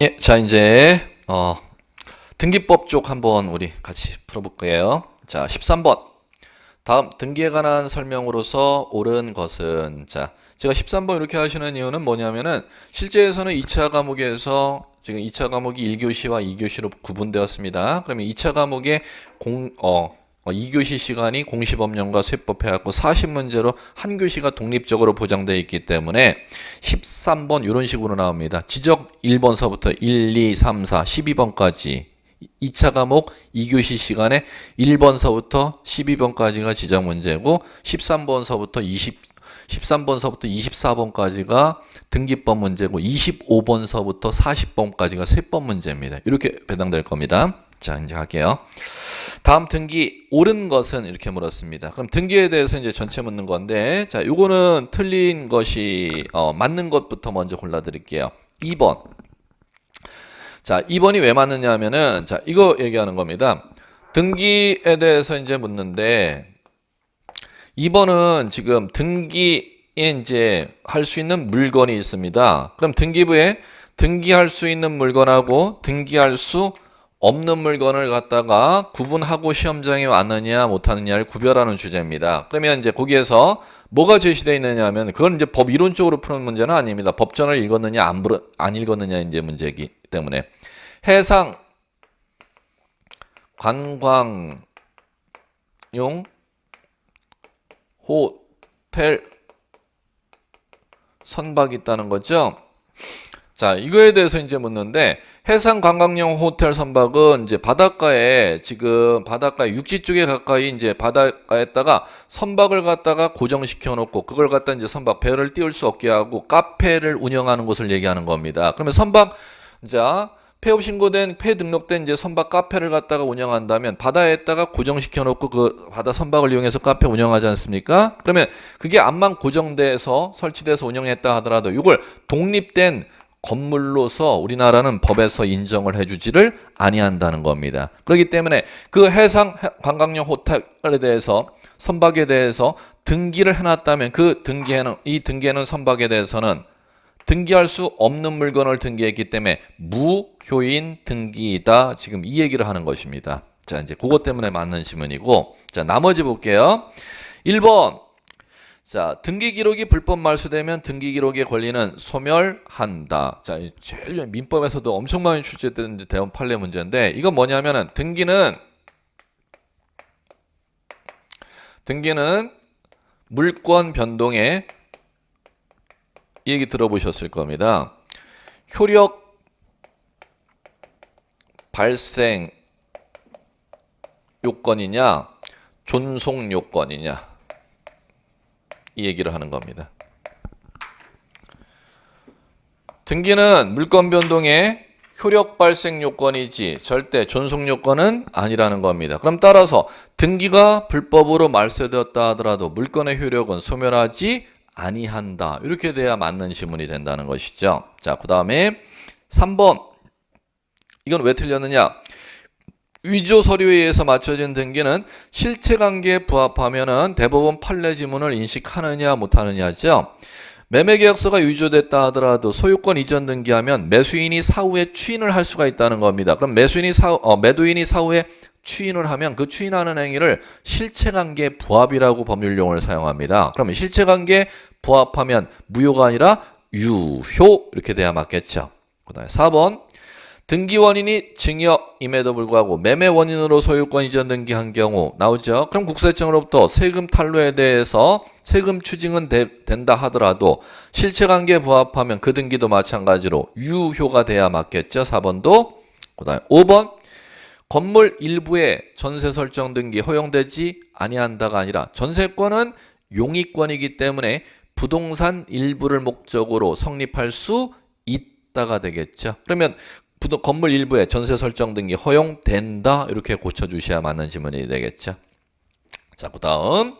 예, 자 이제 등기법 쪽 한번 우리 같이 풀어볼게요. 자, 13번. 다음 등기에 관한 설명으로서 옳은 것은, 자, 제가 13번 이렇게 하시는 이유는 뭐냐면은 실제에서는 2차 과목에서 지금 2차 과목이 1교시와 2교시로 구분되었습니다. 그러면 2차 과목에 2교시 시간이 공시법령과 세법 해갖고 40문제로 한 교시가 독립적으로 보장되어 있기 때문에 13번 이런 식으로 나옵니다. 지적 1번서부터 1, 2, 3, 4, 12번까지 2차 과목 2교시 시간에 1번서부터 12번까지가 지적 문제고 13번서부터 24번까지가 등기법 문제고 25번서부터 40번까지가 세법 문제입니다. 이렇게 배당될 겁니다. 자, 이제 할게요. 다음 등기 옳은 것은 이렇게 물었습니다. 그럼 등기에 대해서 이제 전체 묻는 건데, 자, 요거는 틀린 것이 맞는 것부터 먼저 골라 드릴게요. 2번. 자, 2번이 왜 맞느냐 하면은, 자, 이거 얘기하는 겁니다. 등기에 대해서 이제 묻는데 2번은 지금 등기에 이제 할 수 있는 물건이 있습니다. 그럼 등기부에 등기할 수 있는 물건하고 등기할 수 없는 물건을 갖다가 구분하고 시험장에 왔느냐 못하느냐를 구별하는 주제입니다. 그러면 이제 거기에서 뭐가 제시되어 있느냐 하면 그건 이제 법 이론적으로 푸는 문제는 아닙니다. 법전을 읽었느냐 안 읽었느냐 이제 문제이기 때문에 해상 관광용 호텔 선박이 있다는 거죠. 자, 이거에 대해서 이제 묻는데 해상 관광용 호텔 선박은 이제 바닷가에 육지 쪽에 가까이 이제 바닷가에다가 선박을 갖다가 고정시켜 놓고 그걸 갖다 이제 선박 배를 띄울 수 없게 하고 카페를 운영하는 것을 얘기하는 겁니다. 그러면 선박 자 폐업 신고된 폐 등록된 이제 선박 카페를 갖다가 운영한다면 바다에다가 고정시켜 놓고 그 바다 선박을 이용해서 카페 운영하지 않습니까? 그러면 그게 암만 고정돼서 설치돼서 운영했다 하더라도 이걸 독립된 건물로서 우리나라는 법에서 인정을 해주지를 아니한다는 겁니다. 그렇기 때문에 그 해상 관광용 호텔에 대해서 선박에 대해서 등기를 해놨다면 이 등기해놓은 선박에 대해서는 등기할 수 없는 물건을 등기했기 때문에 무효인 등기이다. 지금 이 얘기를 하는 것입니다. 자, 이제 그것 때문에 맞는 지문이고, 자, 나머지 볼게요. 1번. 자, 등기 기록이 불법 말소되면 등기 기록의 권리는 소멸한다. 자, 제일 민법에서도 엄청 많이 출제되는 대원 판례 문제인데 이건 뭐냐면은 등기는 물권 변동에 이 얘기 들어보셨을 겁니다. 효력 발생 요건이냐 존속 요건이냐 이 얘기를 하는 겁니다. 등기는 물권 변동의 효력 발생 요건이지 절대 존속 요건은 아니라는 겁니다. 그럼 따라서 등기가 불법으로 말소되었다 하더라도 물권의 효력은 소멸하지 아니한다. 이렇게 돼야 맞는 지문이 된다는 것이죠. 자, 그 다음에 3번. 이건 왜 틀렸느냐? 위조 서류에 의해서 맞춰진 등기는 실체관계에 부합하면은 대법원 판례 지문을 인식하느냐 못하느냐죠. 매매계약서가 위조됐다 하더라도 소유권 이전 등기하면 매수인이 사후에 추인을 할 수가 있다는 겁니다. 그럼 매도인이 사후에 추인을 하면 그 추인하는 행위를 실체관계 부합이라고 법률용어를 사용합니다. 그러면 실체관계 부합하면 무효가 아니라 유효 이렇게 돼야 맞겠죠. 그 다음에 4번. 등기 원인이 증여임에도 불구하고 매매 원인으로 소유권 이전 등기한 경우 나오죠. 그럼 국세청으로부터 세금 탄로에 대해서 세금 추징은 된다 하더라도 실체관계에 부합하면 그 등기도 마찬가지로 유효가 돼야 맞겠죠. 4번도. 그 다음에 5번. 건물 일부의 전세 설정 등기 허용되지 아니한다가 아니라 전세권은 용익권이기 때문에 부동산 일부를 목적으로 성립할 수 있다가 되겠죠. 그러면 건물 일부의 전세 설정 등기 허용된다 이렇게 고쳐주셔야 맞는 지문이 되겠죠. 자, 그 다음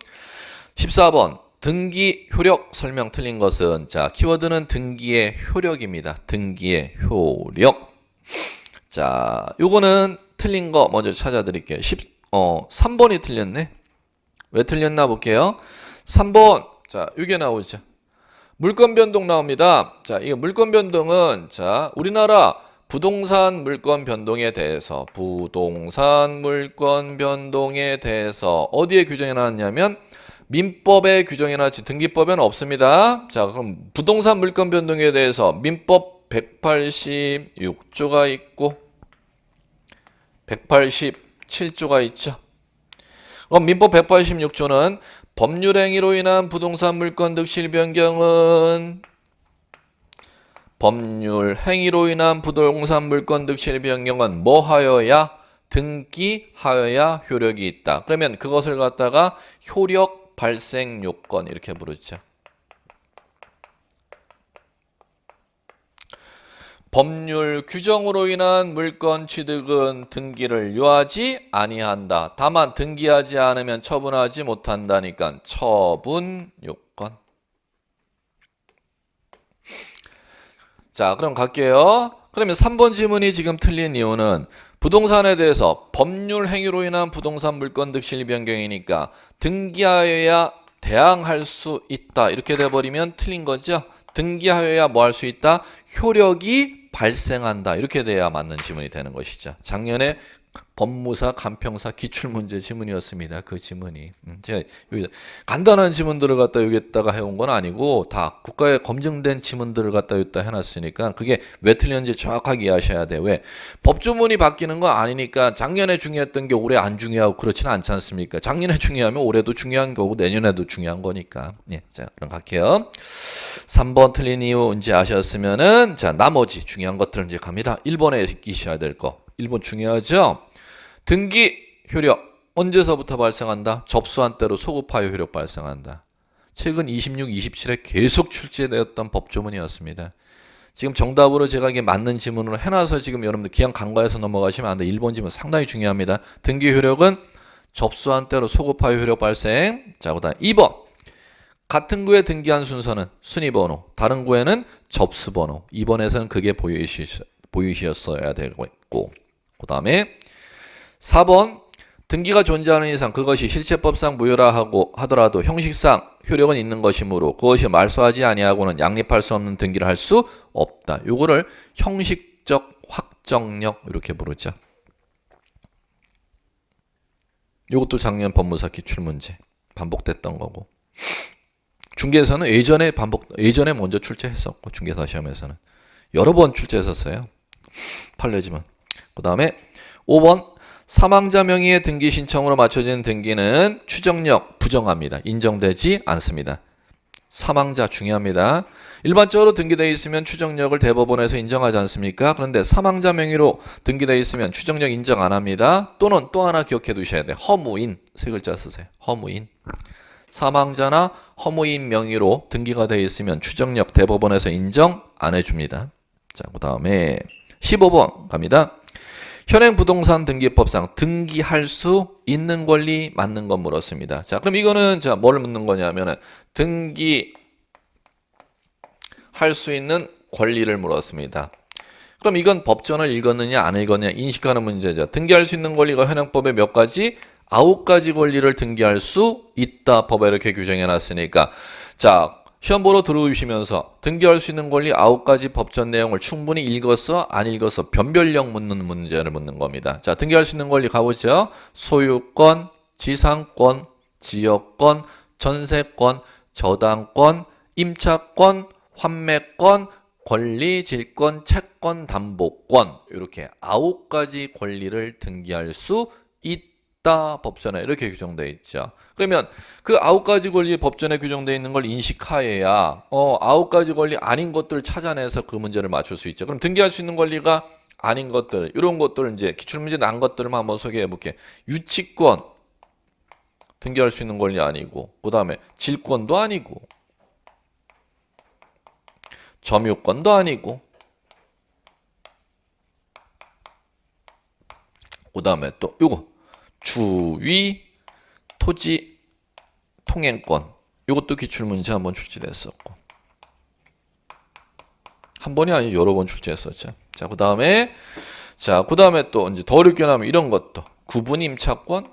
14번 등기 효력 설명 틀린 것은, 자, 키워드는 등기의 효력입니다. 등기의 효력. 자, 요거는 틀린 거 먼저 찾아드릴게요. 3번이 틀렸네. 왜 틀렸나 볼게요. 3번. 자, 이게 나오죠. 물권 변동 나옵니다. 자, 이 물권 변동은, 자, 우리나라 부동산 물권 변동에 대해서 어디에 규정이 나왔냐면 민법에 규정이 나왔지 등기법에는 없습니다. 자, 그럼 부동산 물권 변동에 대해서 민법 186조가 있고 187조가 있죠. 그럼 민법 186조는 법률 행위로 인한 부동산 물권 득실 변경은 뭐 하여야? 등기하여야 효력이 있다. 그러면 그것을 갖다가 효력 발생 요건 이렇게 부르죠. 법률 규정으로 인한 물권 취득은 등기를 요하지 아니한다. 다만 등기하지 않으면 처분하지 못한다니까 처분 요건. 자, 그럼 갈게요. 그러면 3번 지문이 지금 틀린 이유는 부동산에 대해서 법률 행위로 인한 부동산 물권 득실 변경이니까 등기하여야 대항할 수 있다. 이렇게 돼버리면 틀린 거죠. 등기하여야 뭐 할 수 있다? 효력이 발생한다. 이렇게 돼야 맞는 지문이 되는 것이죠. 작년에 법무사 간평사 기출문제 지문이었습니다. 그 지문이. 제가 여기 간단한 지문들을 갖다 여기다가 해온 건 아니고 다 국가에 검증된 지문들을 갖다 여기다 해놨으니까 그게 왜 틀렸는지 정확하게 이해하셔야 돼요. 왜? 법조문이 바뀌는 거 아니니까 작년에 중요했던 게 올해 안 중요하고 그렇지는 않지 않습니까? 작년에 중요하면 올해도 중요한 거고 내년에도 중요한 거니까. 예, 자, 그럼 갈게요. 3번 틀린 이유 이제 아셨으면은 자, 나머지 중요한 것들은 이제 갑니다. 1번에 익히셔야 될 거. 1번 중요하죠? 등기 효력 언제서부터 발생한다? 접수한 때로 소급하여 효력 발생한다. 최근 26, 27에 계속 출제되었던 법조문이었습니다. 지금 정답으로 제가 이게 맞는 지문으로 해놔서 지금 여러분들 그냥 간과해서 넘어가시면 안 돼. 1번 지문 상당히 중요합니다. 등기 효력은 접수한 때로 소급하여 효력 발생. 자, 그다음 2번. 같은 구에 등기한 순서는 순위번호, 다른 구에는 접수번호. 2번에서는 그게 보이셨어야 되고 그 다음에 4번 등기가 존재하는 이상 그것이 실체법상 무효라 하더라도 형식상 효력은 있는 것이므로 그것이 말소하지 아니하고는 양립할 수 없는 등기를 할 수 없다. 요거를 형식적 확정력 이렇게 부르죠. 요것도 작년 법무사 기출문제 반복됐던 거고 중개에서는 예전에 먼저 출제했었고 중개사 시험에서는 여러 번 출제했었어요. 판례지문. 그 다음에 5번 사망자 명의의 등기 신청으로 맞춰진 등기는 추정력 부정합니다. 인정되지 않습니다. 사망자 중요합니다. 일반적으로 등기되어 있으면 추정력을 대법원에서 인정하지 않습니까? 그런데 사망자 명의로 등기되어 있으면 추정력 인정 안 합니다. 또는 또 하나 기억해 두셔야 돼요. 허무인 세 글자 쓰세요. 허무인. 사망자나 허무인 명의로 등기가 되어 있으면 추정력 대법원에서 인정 안 해줍니다. 자, 그 다음에 15번 갑니다. 현행 부동산 등기법상 등기할 수 있는 권리 맞는 건 물었습니다. 자, 그럼 이거는 자, 뭘 묻는 거냐면은 등기할 수 있는 권리를 물었습니다. 그럼 이건 법전을 읽었느냐 안 읽었느냐 인식하는 문제죠. 등기할 수 있는 권리가 현행법에 몇 가지? 9가지 권리를 등기할 수 있다. 법에 이렇게 규정해 놨으니까 자, 시험 보러 들어오시면서 등기할 수 있는 권리 9가지 법전 내용을 충분히 읽었어? 안 읽었어? 변별력 묻는 문제를 묻는 겁니다. 자, 등기할 수 있는 권리 가보죠. 소유권, 지상권, 지역권, 전세권, 저당권, 임차권, 환매권, 권리, 질권, 채권, 담보권 이렇게 9가지 권리를 등기할 수 있다. 법전에 이렇게 규정되어 있죠. 그러면 그 9가지 권리 법전에 규정되어 있는 걸 인식하여야 9가지 권리 아닌 것들을 찾아내서 그 문제를 맞출 수 있죠. 그럼 등기할 수 있는 권리가 아닌 것들 이런 것들을 이제 기출문제 난 것들만 한번 소개해 볼게. 유치권 등기할 수 있는 권리 아니고 그 다음에 질권도 아니고 점유권도 아니고 그 다음에 또 요거 주위 토지 통행권 이것도 기출문제 한번 출제됐었고 한 번이 아니고 여러 번 출제했었죠. 자, 그 다음에 또 이제 더 어렵게 나면 이런 것도 구분 임차권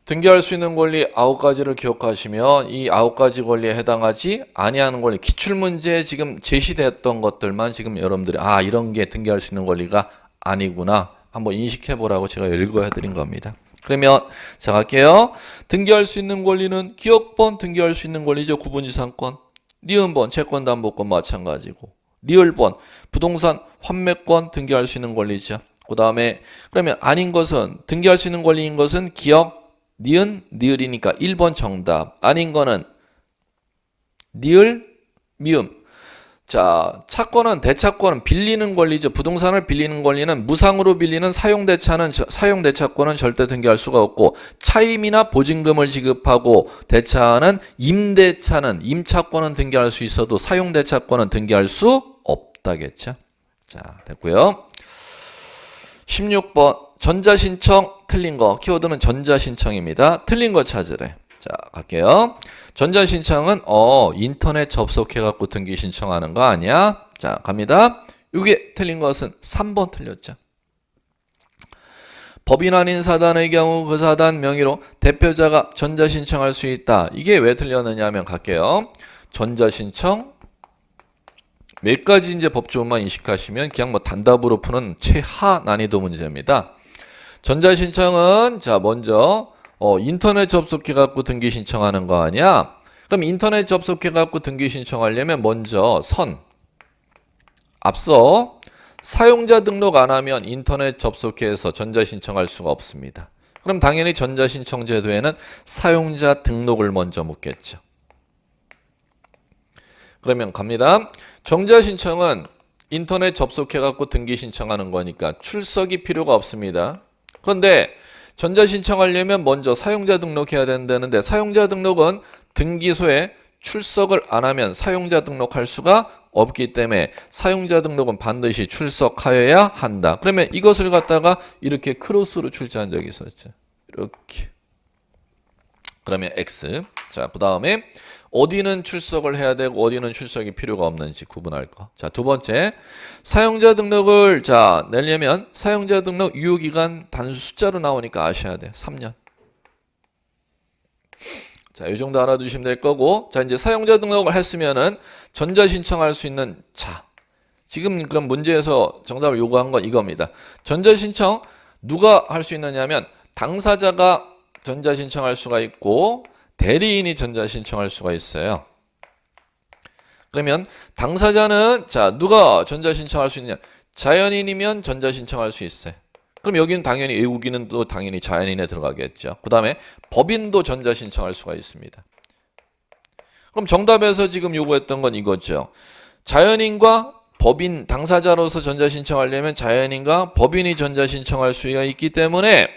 등기할 수 있는 권리 9가지를 기억하시면 이 9가지 권리에 해당하지 아니하는 권리, 기출문제에 지금 제시됐던 것들만 지금 여러분들이 이런 게 등기할 수 있는 권리가 아니구나 한번 인식해 보라고 제가 읽어해 드린 겁니다. 그러면 자 갈게요. 등기할 수 있는 권리는 기업번 등기할 수 있는 권리죠. 구분이상권, 니은번 채권담보권 마찬가지고, 리을번 부동산 환매권 등기할 수 있는 권리죠. 그 다음에 그러면 아닌 것은 등기할 수 있는 권리인 것은 기억 니은, 니을이니까 1번 정답. 아닌 거는 니을, 미음. 자, 차권은 대차권은 빌리는 권리죠. 부동산을 빌리는 권리는 무상으로 빌리는 사용대차권은 절대 등기할 수가 없고, 차임이나 보증금을 지급하고 대차하는 임대차는 임차권은 등기할 수 있어도 사용대차권은 등기할 수 없다겠죠. 자, 됐고요. 16번 전자신청 틀린 거. 키워드는 전자신청입니다. 틀린 거 찾으래. 자, 갈게요. 전자신청은 인터넷 접속해 갖고 등기 신청하는 거 아니야? 자, 갑니다. 이게 틀린 것은 3번 틀렸죠. 법인 아닌 사단의 경우 그 사단 명의로 대표자가 전자신청할 수 있다. 이게 왜 틀렸느냐 하면 갈게요. 전자신청 몇 가지 이제 법조문만 인식하시면 그냥 뭐 단답으로 푸는 최하 난이도 문제입니다. 전자신청은 자 먼저 인터넷 접속해 갖고 등기 신청하는 거 아니야? 그럼 인터넷 접속해 갖고 등기 신청하려면 먼저 앞서 사용자 등록 안 하면 인터넷 접속해서 전자신청할 수가 없습니다. 그럼 당연히 전자신청 제도에는 사용자 등록을 먼저 묻겠죠. 그러면 갑니다. 전자신청은 인터넷 접속해 갖고 등기 신청하는 거니까 출석이 필요가 없습니다. 그런데 전자신청하려면 먼저 사용자 등록해야 된다는데, 사용자 등록은 등기소에 출석을 안 하면 사용자 등록할 수가 없기 때문에 사용자 등록은 반드시 출석하여야 한다. 그러면 이것을 갖다가 이렇게 크로스로 출제한 적이 있었죠. 이렇게. 그러면 X. 자, 그 다음에 어디는 출석을 해야 되고 어디는 출석이 필요가 없는지 구분할 거. 자, 두 번째. 사용자 등록을 내려면 사용자 등록 유효기간 단수 숫자로 나오니까 아셔야 돼. 3년. 자, 이 정도 알아두시면 될 거고. 자, 이제 사용자 등록을 했으면은 전자신청할 수 있는 지금 그럼 문제에서 정답을 요구한 건 이겁니다. 전자신청 누가 할 수 있느냐면 당사자가 전자신청할 수가 있고 대리인이 전자신청할 수가 있어요. 그러면 당사자는 누가 전자신청할 수 있냐? 자연인이면 전자신청할 수 있어요. 그럼 여기는 당연히 외국인은 또 당연히 자연인에 들어가겠죠. 그 다음에 법인도 전자신청할 수가 있습니다. 그럼 정답에서 지금 요구했던 건 이거죠. 자연인과 법인 당사자로서 전자신청하려면 자연인과 법인이 전자신청할 수가 있기 때문에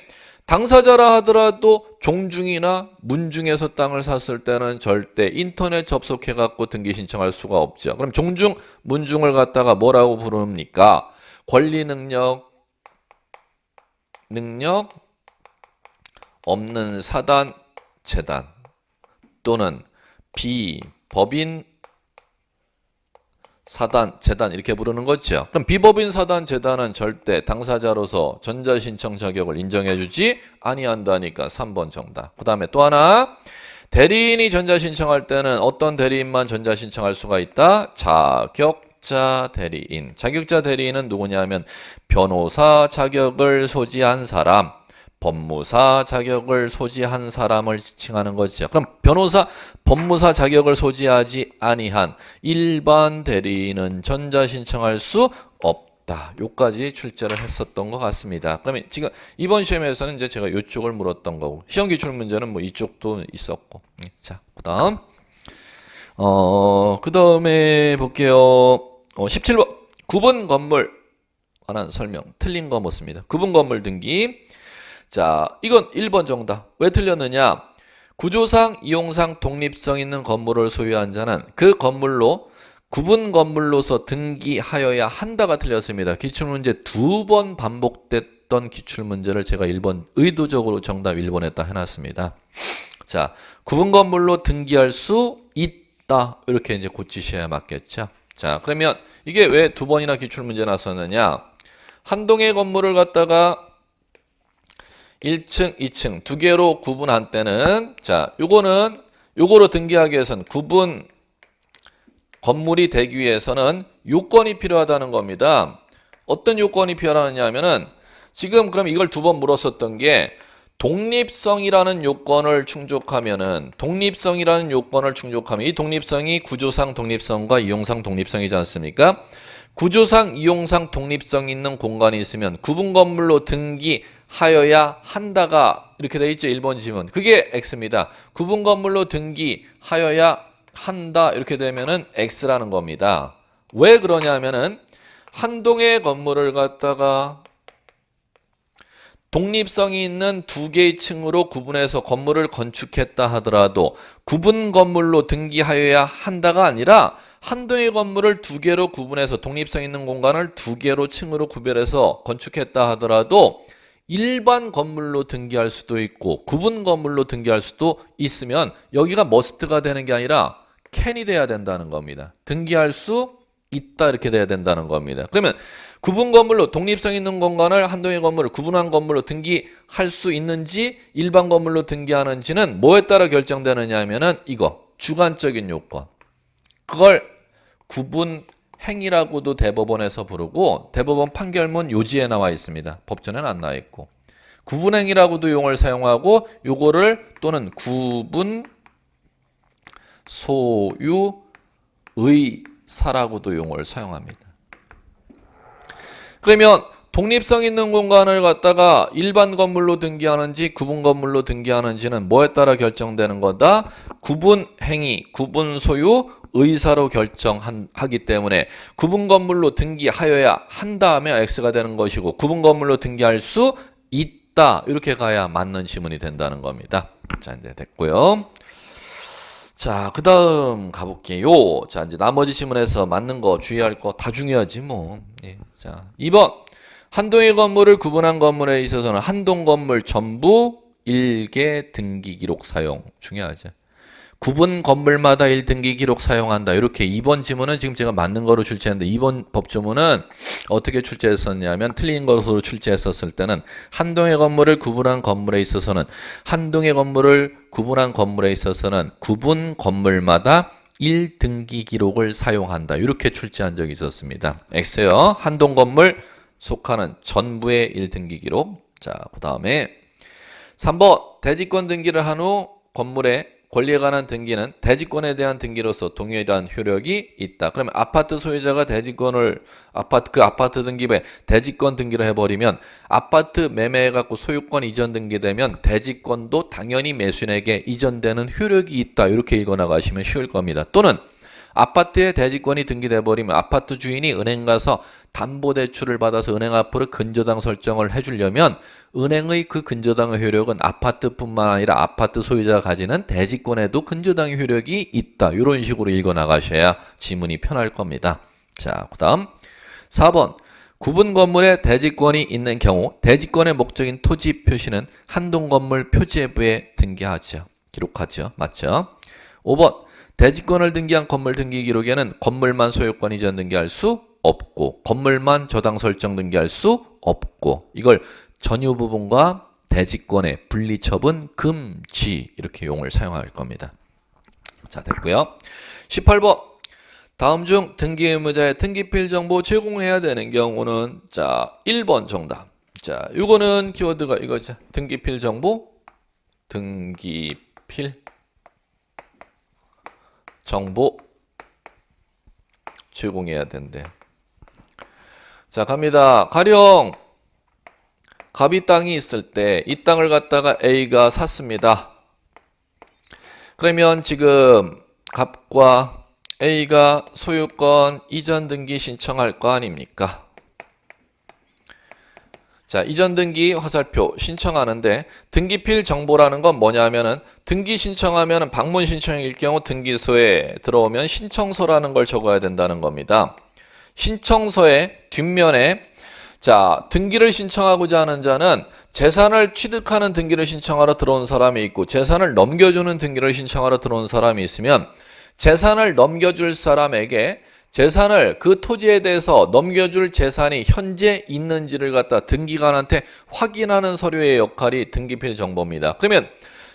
당사자라 하더라도 종중이나 문중에서 땅을 샀을 때는 절대 인터넷 접속해 갖고 등기 신청할 수가 없죠. 그럼 종중, 문중을 갖다가 뭐라고 부릅니까? 권리 능력 없는 사단, 재단 또는 비법인 사단, 재단 이렇게 부르는 거죠. 그럼 비법인 사단, 재단은 절대 당사자로서 전자신청 자격을 인정해주지 아니한다니까 3번 정답. 그 다음에 또 하나. 대리인이 전자신청할 때는 어떤 대리인만 전자신청할 수가 있다? 자격자 대리인. 자격자 대리인은 누구냐면 변호사 자격을 소지한 사람, 법무사 자격을 소지한 사람을 지칭하는 거죠. 그럼 변호사, 법무사 자격을 소지하지 아니한 일반 대리인은 전자신청할 수 없다. 요까지 출제를 했었던 것 같습니다. 그러면 지금 이번 시험에서는 이제 제가 이쪽을 물었던 거고, 시험 기출 문제는 뭐 이쪽도 있었고. 자, 그다음 그 다음에 볼게요. 17번 구분 건물 관한 설명. 틀린 거 묻습니다. 구분 건물 등기. 자, 이건 1번 정답. 왜 틀렸느냐? 구조상, 이용상 독립성 있는 건물을 소유한 자는 그 건물로 구분 건물로서 등기하여야 한다가 틀렸습니다. 기출문제 2번 반복됐던 기출문제를 제가 1번 의도적으로 정답 1번에다 해놨습니다. 자, 구분 건물로 등기할 수 있다. 이렇게 이제 고치셔야 맞겠죠. 자, 그러면 이게 왜 2번이나 기출문제 났었느냐? 한 동의 건물을 갖다가 1층, 2층 두 개로 구분한 때는 자, 요거로 등기하기 위해서는 구분 건물이 되기 위해서는 요건이 필요하다는 겁니다. 어떤 요건이 필요하냐 하면은 지금 그럼 이걸 두 번 물었었던 게 독립성이라는 요건을 충족하면은 이 독립성이 구조상 독립성과 이용상 독립성이지 않습니까? 구조상 이용상 독립성 있는 공간이 있으면 구분 건물로 등기하여야 한다가 이렇게 돼 있죠. 1번 지문. 그게 X입니다. 구분 건물로 등기하여야 한다 이렇게 되면은 X라는 겁니다. 왜 그러냐면은 한 동의 건물을 갖다가 독립성이 있는 두 개의 층으로 구분해서 건물을 건축했다 하더라도 구분 건물로 등기하여야 한다가 아니라 한 동의 건물을 두 개로 구분해서 독립성 있는 공간을 두 개로 층으로 구별해서 건축했다 하더라도 일반 건물로 등기할 수도 있고 구분 건물로 등기할 수도 있으면 여기가 머스트가 되는 게 아니라 캔이 돼야 된다는 겁니다. 등기할 수 있다 이렇게 돼야 된다는 겁니다. 그러면 구분 건물로 독립성 있는 공간을 한 동의 건물을 구분한 건물로 등기할 수 있는지 일반 건물로 등기하는지는 뭐에 따라 결정되느냐 하면은 이거 주관적인 요건. 그걸 구분 행위라고도 대법원에서 부르고 대법원 판결문 요지에 나와 있습니다. 법전에는 안 나와 있고. 구분 행위라고도 용어를 사용하고 요거를 또는 구분 소유 의사라고도 용어를 사용합니다. 그러면 독립성 있는 공간을 갖다가 일반 건물로 등기하는지 구분 건물로 등기하는지는 뭐에 따라 결정되는 거다? 구분 행위, 구분 소유, 의사로 결정하기 때문에 구분 건물로 등기하여야 한 다음에 X가 되는 것이고 구분 건물로 등기할 수 있다. 이렇게 가야 맞는 지문이 된다는 겁니다. 자, 이제 됐고요. 자, 그 다음 가볼게요. 자, 이제 나머지 지문에서 맞는 거 주의할 거 다 중요하지 뭐. 예. 자, 2번. 한 동의 건물을 구분한 건물에 있어서는 한 동 건물 전부 일개 등기 기록 사용. 중요하죠. 구분 건물마다 1등기 기록 사용한다. 이렇게 2번 지문은 지금 제가 맞는 거로 출제했는데 2번 법조문은 어떻게 출제했었냐면 틀린 것으로 출제했었을 때는 한 동의 건물을 구분한 건물에 있어서는 한 동의 건물을 구분한 건물에 있어서는 구분 건물마다 1등기 기록을 사용한다. 이렇게 출제한 적이 있었습니다. X요. 한 동 건물 속하는 전부의 1등기 기록. 자, 그 다음에 3번 대지권 등기를 한 후 건물의 권리에 관한 등기는 대지권에 대한 등기로서 동일한 효력이 있다. 그러면 아파트 소유자가 대지권을 아파트 등기부에 대지권 등기를 해버리면 아파트 매매해갖고 소유권 이전 등기되면 대지권도 당연히 매수인에게 이전되는 효력이 있다. 이렇게 읽어나가시면 쉬울 겁니다. 또는 아파트에 대지권이 등기돼버리면 아파트 주인이 은행 가서 담보대출을 받아서 은행 앞으로 근저당 설정을 해주려면 은행의 그 근저당의 효력은 아파트뿐만 아니라 아파트 소유자가 가지는 대지권에도 근저당의 효력이 있다. 이런 식으로 읽어나가셔야 지문이 편할 겁니다. 자, 그 다음 4번. 구분 건물에 대지권이 있는 경우 대지권의 목적인 토지 표시는 한동 건물 표지부에 등기하죠. 기록하죠. 맞죠? 5번. 대지권을 등기한 건물 등기 기록에는 건물만 소유권 이전 등기할 수 없고 건물만 저당 설정 등기할 수 없고 이걸 전유 부분과 대지권의 분리 처분 금지 이렇게 용어를 사용할 겁니다. 자, 됐고요. 18번. 다음 중 등기 의무자의 등기필 정보 제공해야 되는 경우는 자, 1번 정답. 자, 요거는 키워드가 이거죠. 등기필 정보 등기필 정보 제공해야 된대. 자, 갑니다. 가령 갑이 땅이 있을 때 이 땅을 갖다가 A가 샀습니다. 그러면 지금 갑과 A가 소유권 이전 등기 신청할 거 아닙니까? 자, 이전 등기 화살표 신청하는데 등기필 정보라는 건 뭐냐면은 등기 신청하면은 방문 신청일 경우 등기소에 들어오면 신청서라는 걸 적어야 된다는 겁니다. 신청서의 뒷면에 자, 등기를 신청하고자 하는 자는 재산을 취득하는 등기를 신청하러 들어온 사람이 있고 재산을 넘겨주는 등기를 신청하러 들어온 사람이 있으면 재산을 넘겨줄 사람에게 재산을 그 토지에 대해서 넘겨줄 재산이 현재 있는지를 갖다 등기관한테 확인하는 서류의 역할이 등기필 정보입니다. 그러면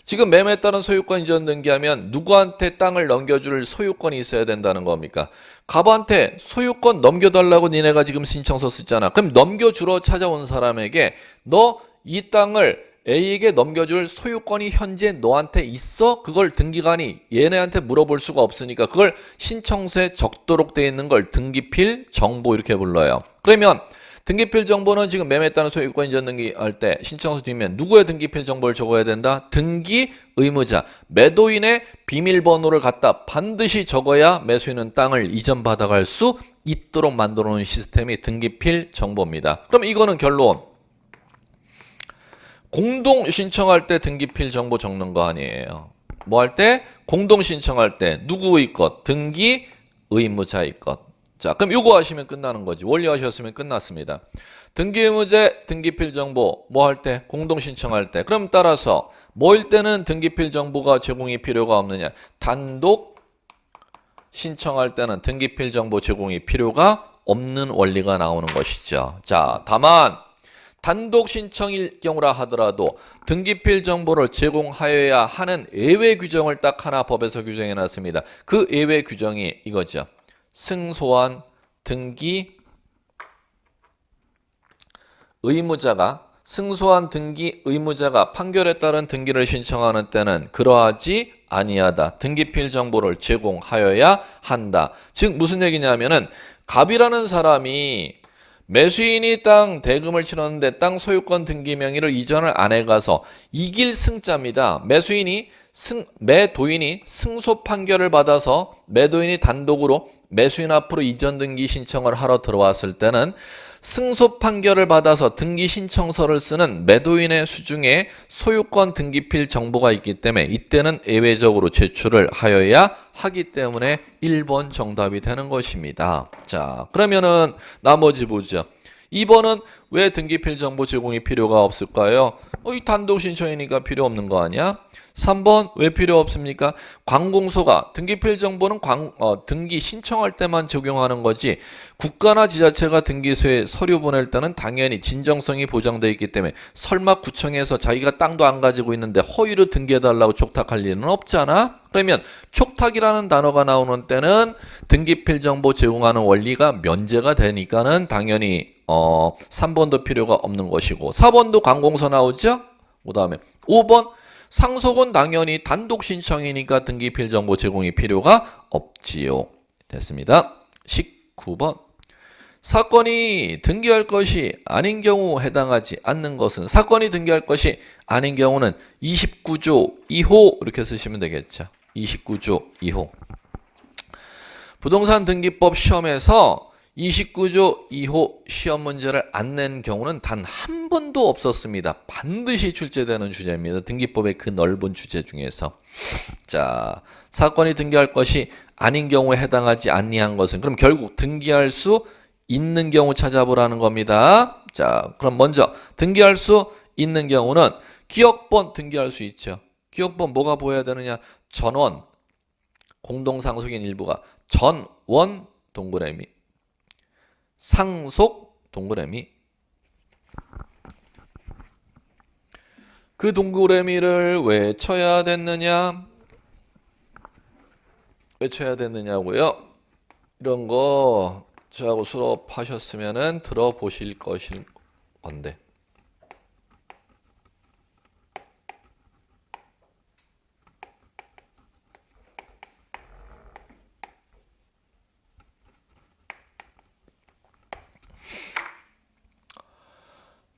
지금 매매에 따른 소유권 이전 등기하면 누구한테 땅을 넘겨줄 소유권이 있어야 된다는 겁니까? 갑한테 소유권 넘겨달라고 니네가 지금 신청서 쓰잖아. 그럼 넘겨주러 찾아온 사람에게 너 이 땅을 A에게 넘겨줄 소유권이 현재 너한테 있어? 그걸 등기관이 얘네한테 물어볼 수가 없으니까 그걸 신청서에 적도록 되어 있는 걸 등기필 정보 이렇게 불러요. 그러면 등기필 정보는 지금 매매에 따른 소유권 이전 등기할 때 신청서 뒷면 누구의 등기필 정보를 적어야 된다? 등기 의무자, 매도인의 비밀번호를 갖다 반드시 적어야 매수인은 땅을 이전받아갈 수 있도록 만들어 놓은 시스템이 등기필 정보입니다. 그럼 이거는 결론. 공동 신청할 때 등기필 정보 적는 거 아니에요. 뭐 할 때? 공동 신청할 때 누구의 것? 등기 의무자의 것. 자, 그럼 이거 하시면 끝나는 거지. 원리 하셨으면 끝났습니다. 등기 의무자 등기필 정보 뭐 할 때? 공동 신청할 때. 그럼 따라서 뭐일 때는 등기필 정보가 제공이 필요가 없느냐? 단독 신청할 때는 등기필 정보 제공이 필요가 없는 원리가 나오는 것이죠. 자, 다만 단독 신청일 경우라 하더라도 등기필 정보를 제공하여야 하는 예외 규정을 딱 하나 법에서 규정해 놨습니다. 그 예외 규정이 이거죠. 승소한 등기 의무자가 승소한 등기 의무자가 판결에 따른 등기를 신청하는 때는 그러하지 아니하다. 등기필 정보를 제공하여야 한다. 즉 무슨 얘기냐면은 갑이라는 사람이 매수인이 땅 대금을 치렀는데 땅 소유권 등기 명의를 이전을 안 해가서 이길 승자입니다. 매도인이 승소 판결을 받아서 매도인이 단독으로 매수인 앞으로 이전 등기 신청을 하러 들어왔을 때는 승소 판결을 받아서 등기 신청서를 쓰는 매도인의 수중에 소유권 등기필 정보가 있기 때문에 이때는 예외적으로 제출을 하여야 하기 때문에 1번 정답이 되는 것입니다. 자, 그러면은 나머지 보죠. 2번은 왜 등기필 정보 제공이 필요가 없을까요? 이 단독 신청이니까 필요 없는 거 아니야? 3번 왜 필요 없습니까? 관공서가 등기필 정보는 등기 신청할 때만 적용하는 거지 국가나 지자체가 등기소에 서류 보낼 때는 당연히 진정성이 보장되어 있기 때문에 설마 구청에서 자기가 땅도 안 가지고 있는데 허위로 등기해달라고 촉탁할 일은 없잖아? 그러면 촉탁이라는 단어가 나오는 때는 등기필 정보 제공하는 원리가 면제가 되니까는 당연히 3번도 필요가 없는 것이고 4번도 관공서 나오죠? 그 다음에 5번 상속은 당연히 단독 신청이니까 등기필 정보 제공이 필요가 없지요. 됐습니다. 19번 사건이 등기할 것이 아닌 경우 해당하지 않는 것은 사건이 등기할 것이 아닌 경우는 29조 2호 이렇게 쓰시면 되겠죠. 29조 2호 부동산 등기법 시험에서 29조 2호 시험 문제를 안 낸 경우는 단 한 번도 없었습니다. 반드시 출제되는 주제입니다. 등기법의 그 넓은 주제 중에서. 자, 사건이 등기할 것이 아닌 경우에 해당하지 아니한 것은 그럼 결국 등기할 수 있는 경우 찾아보라는 겁니다. 자, 그럼 먼저 등기할 수 있는 경우는 기억번 등기할 수 있죠. 기억번 뭐가 보여야 되느냐? 전원, 공동상속인 일부가 전원 동그라미 상속 동그라미 그 동그라미를 왜 쳐야 됐느냐? 왜 쳐야 됐느냐고요? 이런 거 저하고 수업하셨으면은 들어보실 것일 건데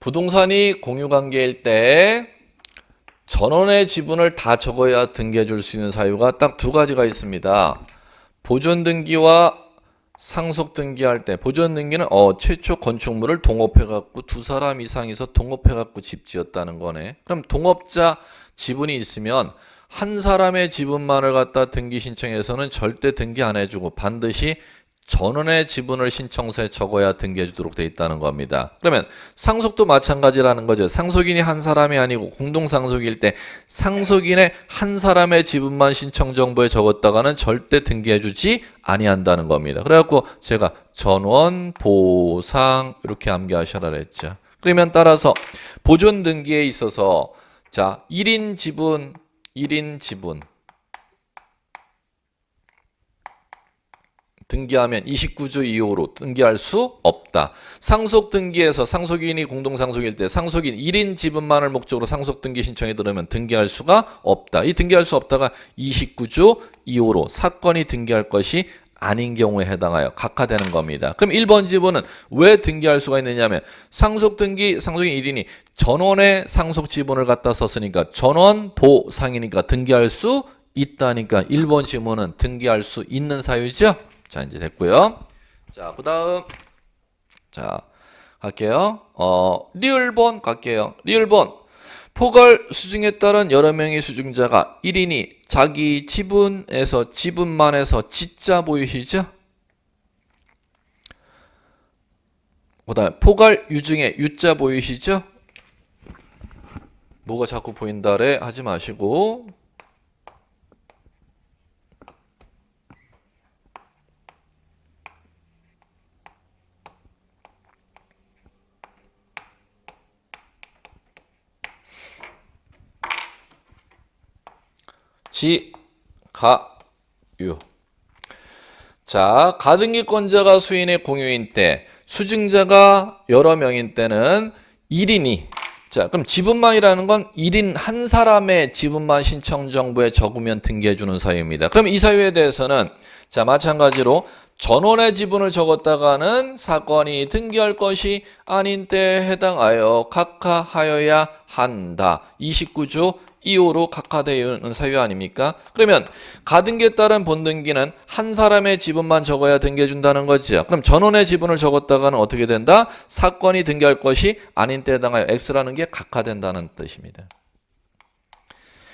부동산이 공유관계일 때 전원의 지분을 다 적어야 등기해 줄 수 있는 사유가 딱 두 가지가 있습니다. 보존 등기와 상속 등기할 때 보존 등기는 최초 건축물을 동업해 갖고 두 사람 이상이서 동업해 갖고 집 지었다는 거네. 그럼 동업자 지분이 있으면 한 사람의 지분만을 갖다 등기 신청해서는 절대 등기 안 해주고 반드시 전원의 지분을 신청서에 적어야 등기해 주도록 되어 있다는 겁니다. 그러면 상속도 마찬가지라는 거죠. 상속인이 한 사람이 아니고 공동상속일 때 상속인의 한 사람의 지분만 신청정보에 적었다가는 절대 등기해 주지 아니한다는 겁니다. 그래갖고 제가 전원, 보상 이렇게 암기하셔라 그랬죠. 그러면 따라서 보존 등기에 있어서 자 1인 지분 등기하면 29조 2호로 등기할 수 없다. 상속 등기에서 상속인이 공동상속일 때 상속인 1인 지분만을 목적으로 상속 등기 신청에 들으면 등기할 수가 없다. 이 등기할 수 없다가 29조 2호로 사건이 등기할 것이 아닌 경우에 해당하여 각하되는 겁니다. 그럼 1번 지분은 왜 등기할 수가 있느냐면 상속 등기 상속인 1인이 전원의 상속 지분을 갖다 썼으니까 전원 보상이니까 등기할 수 있다니까 1번 지분은 등기할 수 있는 사유죠. 자, 이제 됐고요. 자, 그다음 자, 갈게요. 리을본 갈게요. 리을본 포괄 수증에 따른 여러 명의 수증자가 1인이 자기 지분에서 지분만에서 지자 보이시죠? 그다음 포괄 유증에 유자 보이시죠? 뭐가 자꾸 보인다래 하지 마시고 지, 가, 유. 자, 가등기권자가 수인의 공유인 때, 수증자가 여러 명인 때는 1인이, 자, 그럼 지분만이라는 건 1인 한 사람의 지분만 신청 정보에 적으면 등기해주는 사유입니다. 그럼 이 사유에 대해서는, 자, 마찬가지로 전원의 지분을 적었다가는 사건이 등기할 것이 아닌 때에 해당하여 각하하여야 한다. 29조 2호로 각하되는 사유 아닙니까? 그러면 가등기에 따른 본등기는 한 사람의 지분만 적어야 등기해준다는 거죠. 그럼 전원의 지분을 적었다가는 어떻게 된다? 사건이 등기할 것이 아닌 때에 해당하여 X라는 게 각하된다는 뜻입니다.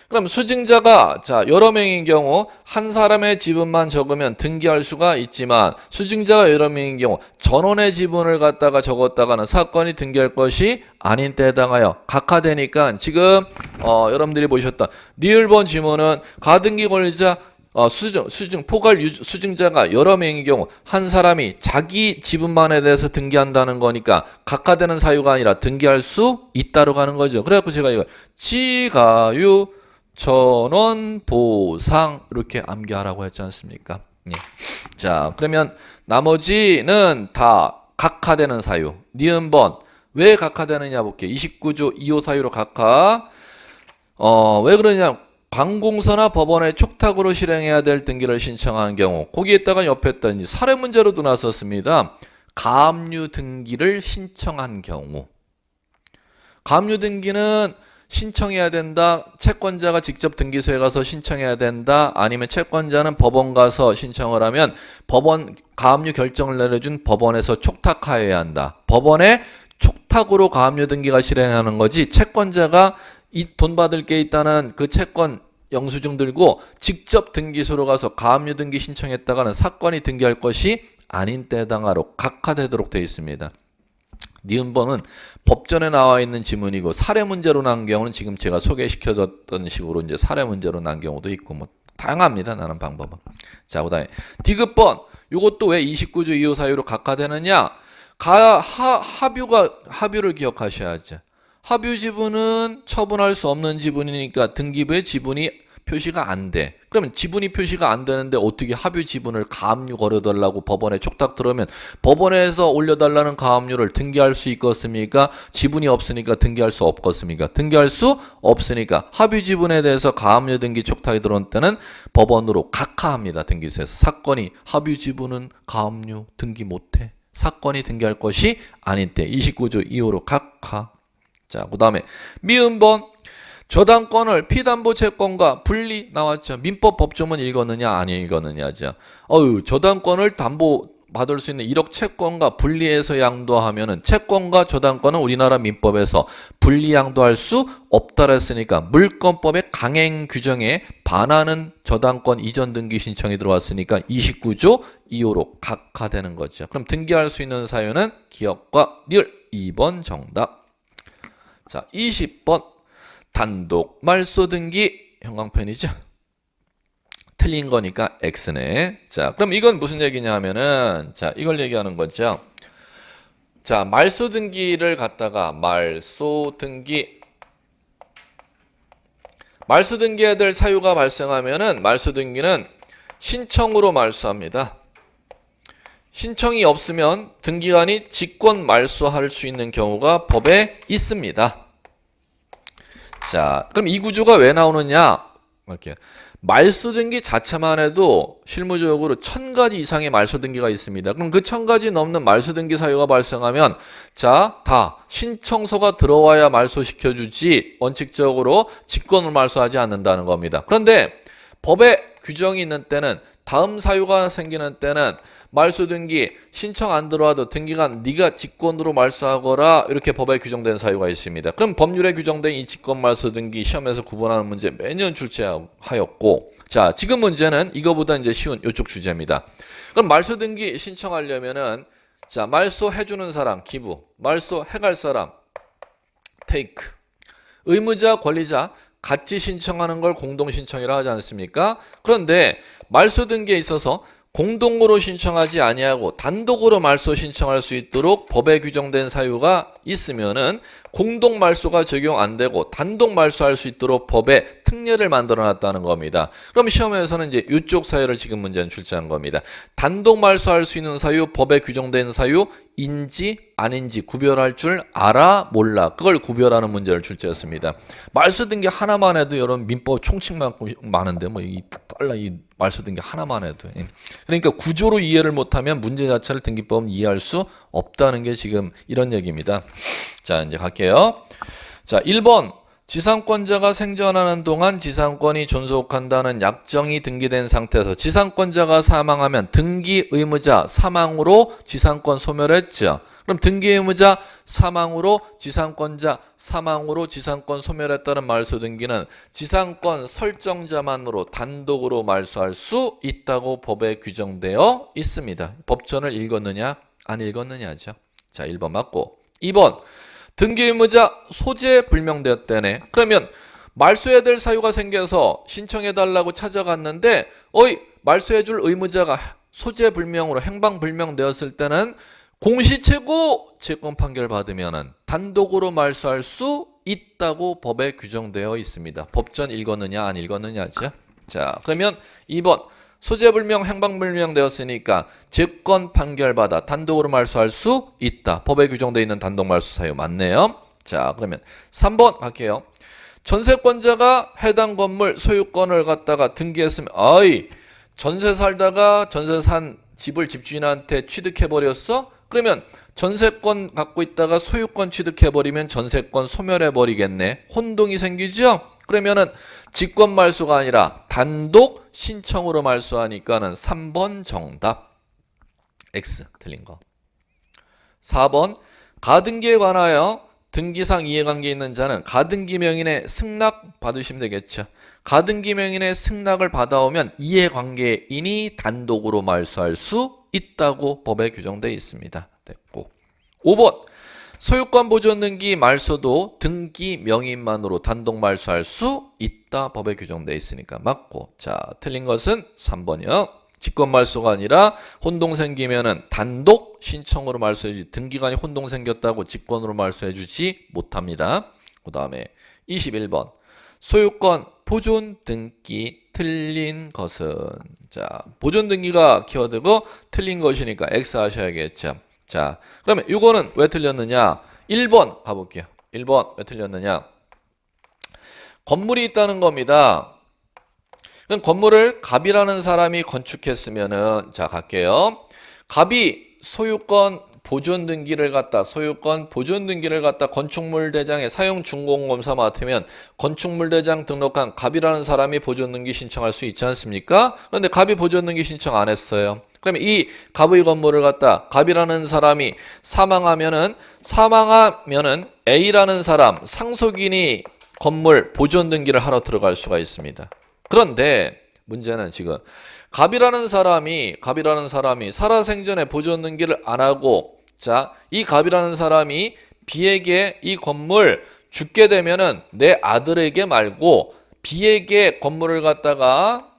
그럼 수증자가 자 여러 명인 경우 한 사람의 지분만 적으면 등기할 수가 있지만 수증자가 여러 명인 경우 전원의 지분을 갖다가 적었다가는 사건이 등기할 것이 아닌 때에 해당하여 각하되니까 지금 여러분들이 보셨던 리을본 지문은 가등기 권리자 포괄 수증자가 여러 명인 경우 한 사람이 자기 지분만에 대해서 등기한다는 거니까 각하되는 사유가 아니라 등기할 수 있다로 가는 거죠. 그래갖고 제가 이걸 지가유 전원 보상 이렇게 암기하라고 했지 않습니까? 예. 자, 그러면 나머지는 다 각하되는 사유. 니은번 왜 각하되느냐 볼게요. 29조 2호 사유로 각하. 왜 그러냐? 관공서나 법원에 촉탁으로 실행해야 될 등기를 신청한 경우 거기에다가 옆에다 사례 문제로도 나섰습니다. 가압류 등기를 신청한 경우. 가압류 등기는 신청해야 된다. 채권자가 직접 등기소에 가서 신청해야 된다. 아니면 채권자는 법원 가서 신청을 하면 법원 가압류 결정을 내려준 법원에서 촉탁하여야 한다. 법원에 촉탁으로 가압류 등기가 실행하는 거지 채권자가 이 돈 받을 게 있다는 그 채권 영수증 들고 직접 등기소로 가서 가압류 등기 신청했다가는 사건이 등기할 것이 아닌 때 해당하로 각하되도록 되어 있습니다. 니은번은 법전에 나와 있는 지문이고 사례 문제로 난 경우는 지금 제가 소개시켜줬던 식으로 이제 사례 문제로 난 경우도 있고 뭐 다양합니다. 나는 방법은. 자, 그다음에 디귿번 이것도 왜 29조 2호 사유로 각하되느냐? 합유를 기억하셔야죠. 합유 지분은 처분할 수 없는 지분이니까 등기부에 지분이 표시가 안 돼. 그러면 지분이 표시가 안 되는데 어떻게 합유 지분을 가압류 걸어달라고 법원에 촉탁 들어오면 법원에서 올려달라는 가압류를 등기할 수 있겠습니까? 지분이 없으니까 등기할 수 없겠습니까? 등기할 수 없으니까 합유 지분에 대해서 가압류 등기 촉탁이 들어온 때는 법원으로 각하합니다. 등기소에서. 사건이 합유 지분은 가압류 등기 못해. 사건이 등기할 것이 아닌 때 29조 2호로 각하. 자, 그 다음에 미음번 저당권을 피담보 채권과 분리 나왔죠. 민법 법조문 읽었느냐 안 읽었느냐죠. 저당권을 받을 수 있는 1억 채권과 분리해서 양도하면은 채권과 저당권은 우리나라 민법에서 분리 양도할 수 없다 했으니까 물권법의 강행 규정에 반하는 저당권 이전 등기 신청이 들어왔으니까 29조 2호로 각하되는 거죠. 그럼 등기할 수 있는 사유는 기업과 리을 2번 정답. 자, 20번 단독 말소 등기 형광펜이죠. 틀린 거니까 X네. 자, 그럼 이건 무슨 얘기냐 하면은, 자, 이걸 얘기하는 거죠. 자, 말소 등기를 갖다가 말소 등기해야 될 사유가 발생하면은 말소 등기는 신청으로 말소합니다. 신청이 없으면 등기관이 직권 말소할 수 있는 경우가 법에 있습니다. 자, 그럼 이 구조가 왜 나오느냐? 이렇게. 말소 등기 자체만 해도 실무적으로 1000가지 이상의 말소 등기가 있습니다. 그럼 그 1000가지 넘는 말소 등기 사유가 발생하면 자, 다 신청서가 들어와야 말소시켜주지 원칙적으로 직권을 말소하지 않는다는 겁니다. 그런데 법에 규정이 있는 때는 다음 사유가 생기는 때는 말소 등기 신청 안 들어와도 등기관 네가 직권으로 말소하거라 이렇게 법에 규정된 사유가 있습니다. 그럼 법률에 규정된 이 직권 말소 등기 시험에서 구분하는 문제 매년 출제하였고, 자, 지금 문제는 이거보다 이제 쉬운 이쪽 주제입니다. 그럼 말소 등기 신청하려면은 자, 말소 해주는 사람 기부, 말소 해갈 사람 테이크, 의무자 권리자 같이 신청하는 걸 공동 신청이라 하지 않습니까? 그런데 말소 등기에 있어서 공동으로 신청하지 아니하고 단독으로 말소 신청할 수 있도록 법에 규정된 사유가 있으면은 공동 말소가 적용 안 되고 단독 말소할 수 있도록 법에 특례를 만들어 놨다는 겁니다. 그럼 시험에서는 이제 이쪽 사유를 지금 문제는 출제한 겁니다. 단독 말소할 수 있는 사유, 법에 규정된 사유, 인지 아닌지 구별할 줄 알아 몰라, 그걸 구별하는 문제를 출제했습니다. 말소 등기 하나만 해도 여러분 민법 총칙만큼 많은데 뭐 이 말소 등기 하나만 해도, 그러니까 구조로 이해를 못하면 문제 자체를 등기법은 이해할 수 없다는 게 지금 이런 얘기입니다. 자, 이제 갈게요. 자, 1번 지상권자가 생존하는 동안 지상권이 존속한다는 약정이 등기된 상태에서 지상권자가 사망하면 등기 의무자 사망으로 지상권 소멸했죠. 그럼 등기 의무자 사망으로 지상권자 사망으로 지상권 소멸했다는 말소 등기는 지상권 설정자만으로 단독으로 말소할 수 있다고 법에 규정되어 있습니다. 법전을 읽었느냐 안 읽었느냐죠. 자, 1번 맞고. 2번 등기 의무자 소재 불명되었다네. 그러면 말소해야 될 사유가 생겨서 신청해달라고 찾아갔는데 말소해줄 의무자가 소재 불명으로 행방 불명되었을 때는 공시채고 채권 판결 받으면 단독으로 말소할 수 있다고 법에 규정되어 있습니다. 법전 읽었느냐 안 읽었느냐죠. 자, 그러면 2번 소재불명 행방불명 되었으니까 채권 판결받아 단독으로 말소할 수 있다. 법에 규정되어 있는 단독 말소 사유 맞네요. 자, 그러면 3번 갈게요. 전세권자가 해당 건물 소유권을 갖다가 등기했으면 전세 살다가 전세 산 집을 집주인한테 취득해버렸어? 그러면 전세권 갖고 있다가 소유권 취득해버리면 전세권 소멸해버리겠네. 혼동이 생기죠? 그러면은 직권 말소가 아니라 단독 신청으로 말소하니까는 3번 정답. X 틀린 거. 4번 가등기에 관하여 등기상 이해관계 있는 자는 가등기 명인의 승낙 받으시면 되겠죠. 가등기 명인의 승낙을 받아오면 이해관계인이 단독으로 말소할 수 있다고 법에 규정되어 있습니다. 됐고. 5번 소유권 보존 등기 말소도 등기 명인만으로 단독 말소할 수 있다. 법에 규정되어 있으니까 맞고. 자, 틀린 것은 3번이요. 직권 말소가 아니라 혼동 생기면은 단독 신청으로 말소해주지 등기관이 혼동 생겼다고 직권으로 말소해주지 못합니다. 그 다음에 21번 소유권 보존 등기 틀린 것은, 자, 보존 등기가 키워드고 틀린 것이니까 X 하셔야겠죠. 자, 그러면 이거는 왜 틀렸느냐? 1번 가볼게요. 1번 왜 틀렸느냐? 건물이 있다는 겁니다. 그럼 건물을 갑이라는 사람이 건축했으면은, 자, 갈게요. 갑이 소유권 보존 등기를 갖다 소유권 보존 등기를 갖다 건축물 대장에 사용 준공검사 맡으면 건축물 대장 등록한 갑이라는 사람이 보존 등기 신청할 수 있지 않습니까? 그런데 갑이 보존 등기 신청 안 했어요. 그러면 이 갑의 건물을 갖다 갑이라는 사람이 사망하면은 A라는 사람 상속인이 건물 보존 등기를 하러 들어갈 수가 있습니다. 그런데 문제는 지금 갑이라는 사람이 살아생전에 보존 등기를 안 하고 자, 이 갑이라는 사람이 B에게 이 건물 죽게 되면은 내 아들에게 말고 B에게 건물을 갖다가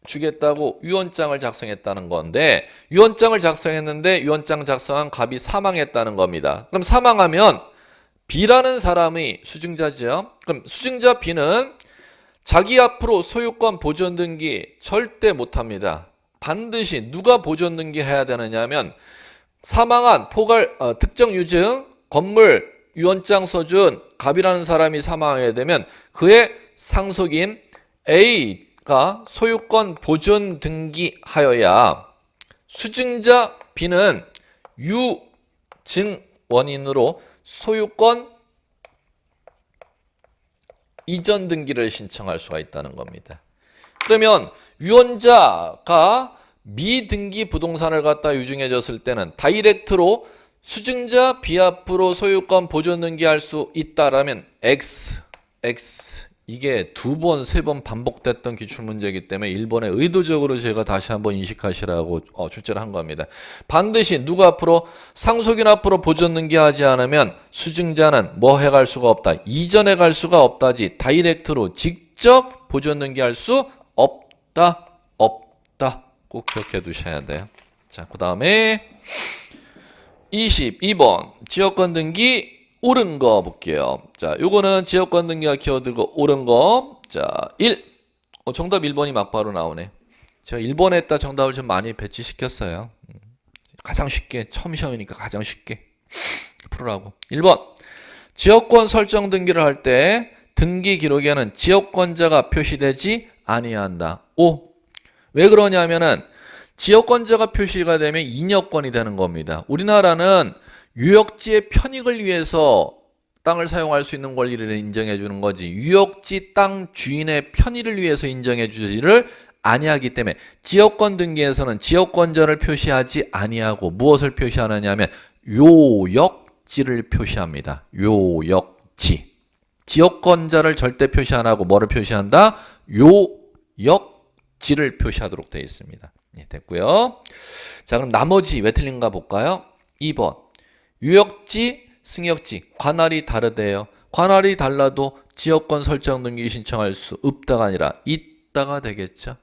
주겠다고 유언장을 작성했다는 건데 유언장을 작성했는데 유언장 작성한 갑이 사망했다는 겁니다. 그럼 사망하면 B라는 사람이 수증자죠. 그럼 수증자 B는 자기 앞으로 소유권 보존 등기 절대 못합니다. 반드시 누가 보존 등기 해야 되느냐면 사망한 특정 유증 건물 유언장 써준 갑이라는 사람이 사망하게 되면 그의 상속인 A가 소유권 보존 등기하여야 수증자 B는 유증원인으로 소유권 이전 등기를 신청할 수가 있다는 겁니다. 그러면 유언자가 미등기 부동산을 갖다 유증해 줬을 때는 다이렉트로 수증자 B 앞으로 소유권 보존 등기할 수 있다라면 X 이게 2번, 3번 반복됐던 기출문제이기 때문에 1번에 의도적으로 제가 다시 한번 인식하시라고 출제를 한 겁니다. 반드시 누구 앞으로 상속인 앞으로 보존 등기하지 않으면 수증자는 뭐 해갈 수가 없다. 이전해 갈 수가 없다지 다이렉트로 직접 보존 등기할 수 없다. 꼭 기억해 두셔야 돼요. 자, 그 다음에 22번 지역권 등기 옳은 거 볼게요. 자, 요거는 지역권 등기가 키워드고 옳은 거. 자, 1. 정답 1번이 막바로 나오네. 제가 1번에 했다 정답을 좀 많이 배치시켰어요. 가장 쉽게, 처음 시험이니까 가장 쉽게 풀으라고. 1번. 지역권 설정 등기를 할 때 등기 기록에는 지역권자가 표시되지 아니한다. 5. 왜 그러냐면은 지역권자가 표시가 되면 인여권이 되는 겁니다. 우리나라는 유역지의 편익을 위해서 땅을 사용할 수 있는 권리를 인정해 주는 거지 유역지 땅 주인의 편의를 위해서 인정해 주지를 아니하기 때문에 지역권 등기에서는 지역권자를 표시하지 아니하고 무엇을 표시하느냐 하면 요역지를 표시합니다. 요역지. 지역권자를 절대 표시 안 하고 뭐를 표시한다? 요역지를 표시하도록 되어 있습니다. 네, 됐고요. 자, 그럼 나머지 왜 틀린가 볼까요? 2번. 유역지, 승역지, 관할이 다르대요. 관할이 달라도 지역권 설정 등기 신청할 수 없다가 아니라 있다가 되겠죠.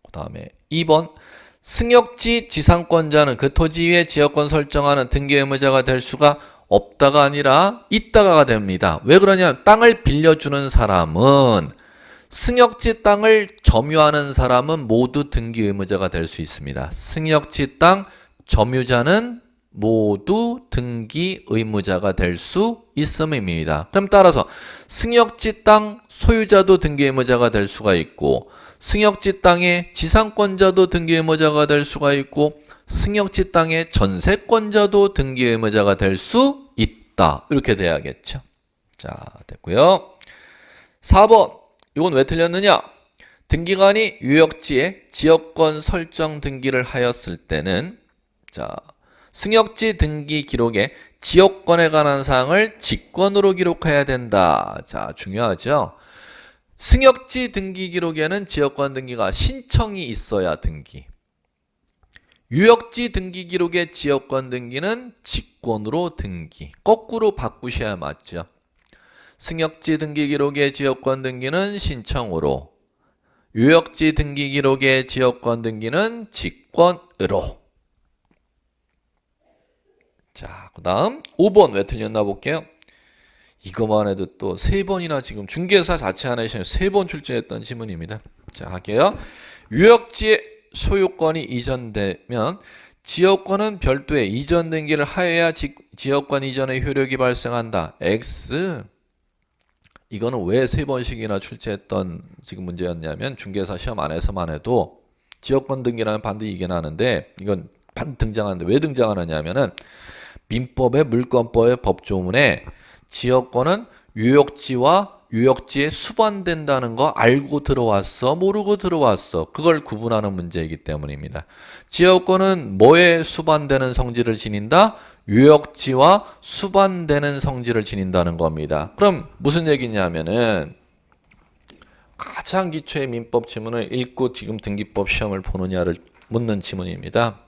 그 다음에 2번. 승역지 지상권자는 그 토지 위에 지역권 설정하는 등기 의무자가 될 수가 없다가 아니라 있다가 됩니다. 왜 그러냐면 땅을 빌려주는 사람은 승역지 땅을 점유하는 사람은 모두 등기 의무자가 될 수 있습니다. 승역지 땅 점유자는 모두 등기 의무자가 될 수 있음입니다. 그럼 따라서 승역지 땅 소유자도 등기 의무자가 될 수가 있고 승역지 땅의 지상권자도 등기 의무자가 될 수가 있고 승역지 땅의 전세권자도 등기 의무자가 될 수 있다. 이렇게 돼야겠죠. 자, 됐고요. 4번. 이건 왜 틀렸느냐? 등기관이 유역지에 지역권 설정 등기를 하였을 때는 자, 승역지 등기 기록에 지역권에 관한 사항을 직권으로 기록해야 된다. 자, 중요하죠? 승역지 등기 기록에는 지역권 등기가 신청이 있어야 등기. 유역지 등기 기록의 지역권 등기는 직권으로 등기. 거꾸로 바꾸셔야 맞죠? 승역지 등기 기록의 지역권 등기는 신청으로, 유역지 등기 기록의 지역권 등기는 직권으로. 자, 그 다음 5번 왜 틀렸나 볼게요. 이거만 해도 또 3번이나 지금 중개사 자체 안에서 3번 출제했던 지문입니다. 자, 할게요. 유역지의 소유권이 이전되면 지역권은 별도의 이전 등기를 하여야 지역권 이전의 효력이 발생한다. X. 이거는 왜 3번씩이나 출제했던 지금 문제였냐면 중개사 시험 안에서만 해도 지역권 등기라면 반드시 이게 나는데 이건 등장하는데 왜 등장하느냐면은 민법의 물권법의 법조문에 지역권은 유역지와 유역지에 수반된다는 거 알고 들어왔어? 모르고 들어왔어? 그걸 구분하는 문제이기 때문입니다. 지역권은 뭐에 수반되는 성질을 지닌다? 유역지와 수반되는 성질을 지닌다는 겁니다. 그럼 무슨 얘기냐면은 가장 기초의 민법 지문을 읽고 지금 등기법 시험을 보느냐를 묻는 지문입니다.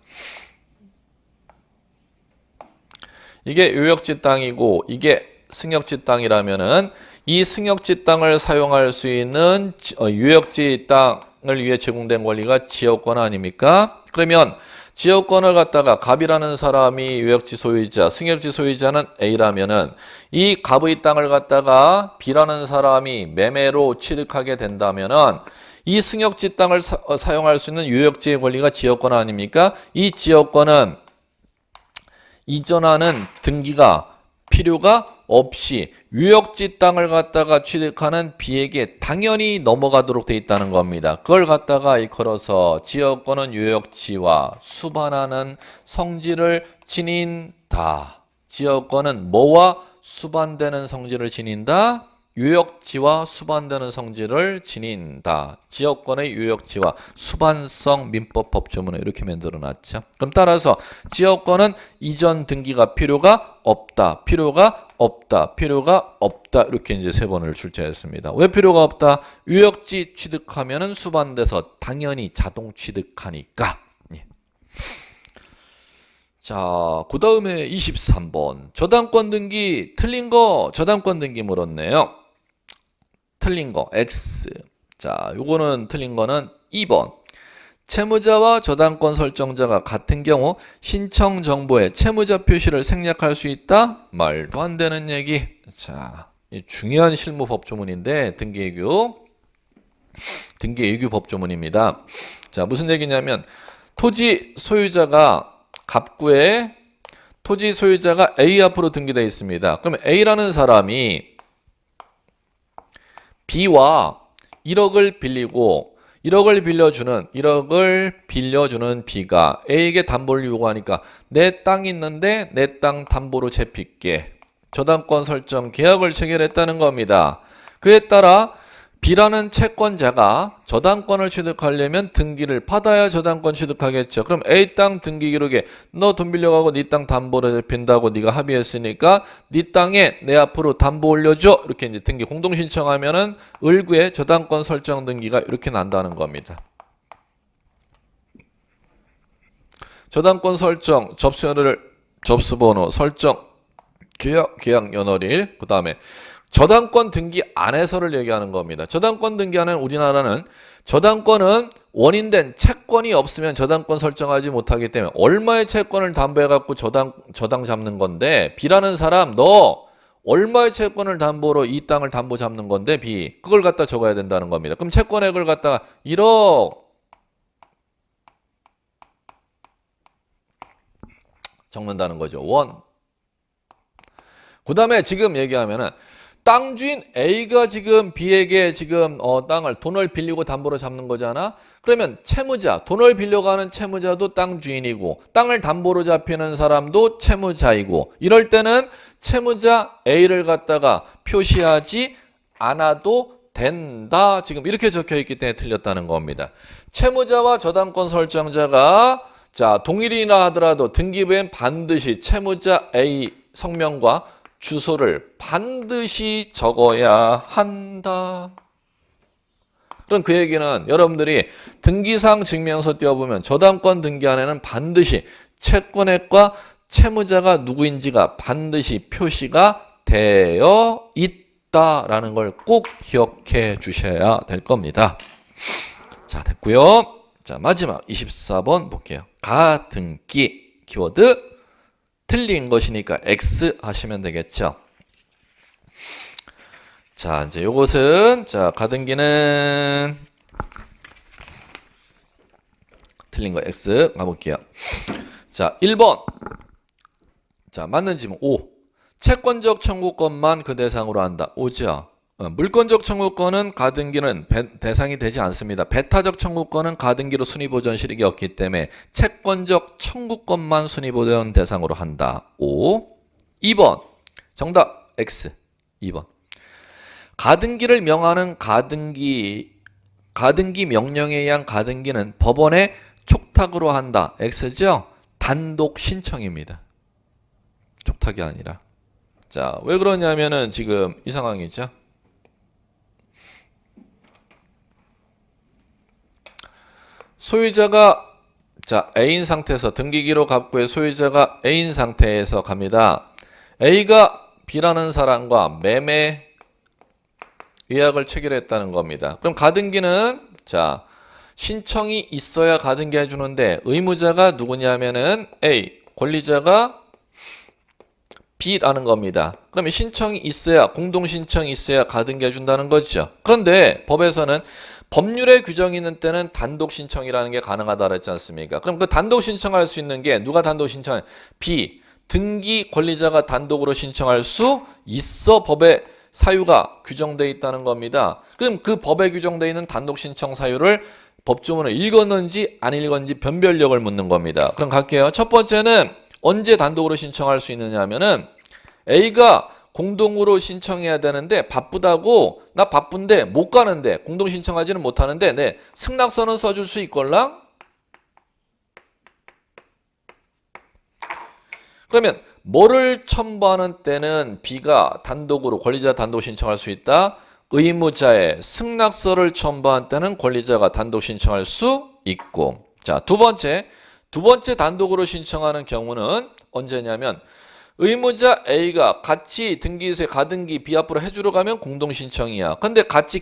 이게 유역지 땅이고 이게 승역지 땅이라면은 이 승역지 땅을 사용할 수 있는 유역지 땅을 위해 제공된 권리가 지역권 아닙니까? 그러면 지역권을 갖다가 갑이라는 사람이 유역지 소유자, 승역지 소유자는 A라면은 이 갑의 땅을 갖다가 B라는 사람이 매매로 취득하게 된다면은 이 승역지 땅을 사용할 수 있는 유역지의 권리가 지역권 아닙니까? 이 지역권은 이전하는 등기가 필요가 없이 유역지 땅을 갖다가 취득하는 B에게 당연히 넘어가도록 돼 있다는 겁니다. 그걸 갖다가 일컬어서 지역권은 유역지와 수반하는 성질을 지닌다. 지역권은 뭐와 수반되는 성질을 지닌다? 유역지와 수반되는 성질을 지닌다. 지역권의 유역지와 수반성 민법 법조문을 이렇게 만들어 놨죠. 그럼 따라서 지역권은 이전 등기가 필요가 없다. 필요가 없다. 필요가 없다. 이렇게 이제 세 번을 출제했습니다. 왜 필요가 없다? 유역지 취득하면은 수반돼서 당연히 자동 취득하니까. 자, 그 다음에 23번. 저당권 등기 틀린 거 저당권 등기 물었네요. 틀린 거 X. 자, 요거는 틀린 거는 2번. 채무자와 저당권 설정자가 같은 경우 신청 정보에 채무자 표시를 생략할 수 있다? 말도 안 되는 얘기. 자, 이 중요한 실무 법조문인데 등기예규 법조문입니다. 자, 무슨 얘기냐면 토지 소유자가 갑구에 토지 소유자가 A 앞으로 등기되어 있습니다. 그러면 A라는 사람이 B와 1억을 빌리고 1억을 빌려주는 B가 A에게 담보를 요구하니까 내 땅이 있는데 내 땅 담보로 제필게 저당권 설정 계약을 체결했다는 겁니다. 그에 따라 B라는 채권자가 저당권을 취득하려면 등기를 받아야 저당권 취득하겠죠. 그럼 A 땅 등기 기록에 너 돈 빌려가고 네 땅 담보로 잡힌다고 네가 합의했으니까 네 땅에 내 앞으로 담보 올려줘. 이렇게 이제 등기 공동 신청하면은 을구에 저당권 설정 등기가 이렇게 난다는 겁니다. 저당권 설정, 접수번호, 설정, 계약 연월일, 그 다음에 저당권 등기 안에서를 얘기하는 겁니다. 저당권 등기 안에는 우리나라는 저당권은 원인된 채권이 없으면 저당권 설정하지 못하기 때문에 얼마의 채권을 담보해갖고 저당 잡는 건데 B라는 사람 너 얼마의 채권을 담보로 이 땅을 담보 잡는 건데 B 그걸 갖다 적어야 된다는 겁니다. 그럼 채권액을 갖다가 1억 적는다는 거죠. 원. 그 다음에 지금 얘기하면은 땅 주인 A가 지금 B에게 지금 돈을 빌리고 담보로 잡는 거잖아. 그러면 채무자, 돈을 빌려가는 채무자도 땅 주인이고 땅을 담보로 잡히는 사람도 채무자이고 이럴 때는 채무자 A를 갖다가 표시하지 않아도 된다. 지금 이렇게 적혀 있기 때문에 틀렸다는 겁니다. 채무자와 저당권 설정자가 자, 동일이나 하더라도 등기부엔 반드시 채무자 A 성명과 주소를 반드시 적어야 한다. 그럼 그 얘기는 여러분들이 등기상 증명서 띄워보면 저당권 등기 안에는 반드시 채권액과 채무자가 누구인지가 반드시 표시가 되어 있다라는 걸 꼭 기억해 주셔야 될 겁니다. 자, 됐고요. 자, 마지막 24번 볼게요. 가등기 키워드 틀린 것이니까 X 하시면 되겠죠. 자, 이제 요것은 자, 가등기는 틀린 거 X 가볼게요. 자, 1번. 자, 맞는 지문 5. 채권적 청구권만 그 대상으로 한다. 5죠. 물권적 청구권은 가등기는 대상이 되지 않습니다. 배타적 청구권은 가등기로 순위보전 실익이 없기 때문에 채권적 청구권만 순위보전 대상으로 한다. 5. 2번 정답 X. 2번 가등기를 명하는 가등기 명령에 의한 가등기는 법원에 촉탁으로 한다. X죠? 단독 신청입니다. 촉탁이 아니라. 자, 왜 그러냐면은 지금 이 상황이죠. 소유자가 자 A인 상태에서 등기기록 갑구의 소유자가 A인 상태에서 갑니다. A가 B라는 사람과 매매 계약을 체결했다는 겁니다. 그럼 가등기는 자 신청이 있어야 가등기 해주는데 의무자가 누구냐면은 A, 권리자가 B라는 겁니다. 그러면 신청이 있어야 공동신청이 있어야 가등기 해준다는 거죠. 그런데 법에서는 법률에 규정이 있는 때는 단독 신청이라는 게 가능하다 그랬지 않습니까? 그럼 그 단독 신청할 수 있는 게 누가 단독 신청해? B, 등기 권리자가 단독으로 신청할 수 있어. 법에 사유가 규정되어 있다는 겁니다. 그럼 그 법에 규정되어 있는 단독 신청 사유를 법조문을 읽었는지 안 읽었는지 변별력을 묻는 겁니다. 그럼 갈게요. 첫 번째는 언제 단독으로 신청할 수 있느냐 하면은 A가 공동으로 신청해야 되는데 바쁘다고 나 바쁜데 못 가는데 공동 신청하지는 못하는데 네 승낙서는 써줄 수 있걸랑? 그러면 뭐를 첨부하는 때는 B가 단독으로 권리자 단독 신청할 수 있다. 의무자의 승낙서를 첨부한 때는 권리자가 단독 신청할 수 있고. 자, 두 번째 단독으로 신청하는 경우는 언제냐면 의무자 A가 같이 등기소에 가등기 B 앞으로 해주러 가면 공동신청이야. 근데 같이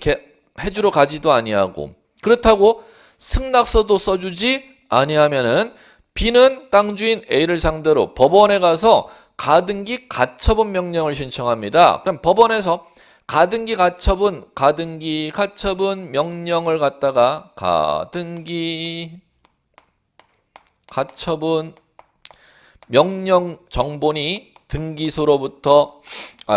해주러 가지도 아니하고 그렇다고 승낙서도 써주지 아니하면은 B는 땅 주인 A를 상대로 법원에 가서 가등기 가처분 명령을 신청합니다. 그럼 법원에서 가등기 가처분 명령을 갖다가 가등기 가처분 명령 정본이 등기소로부터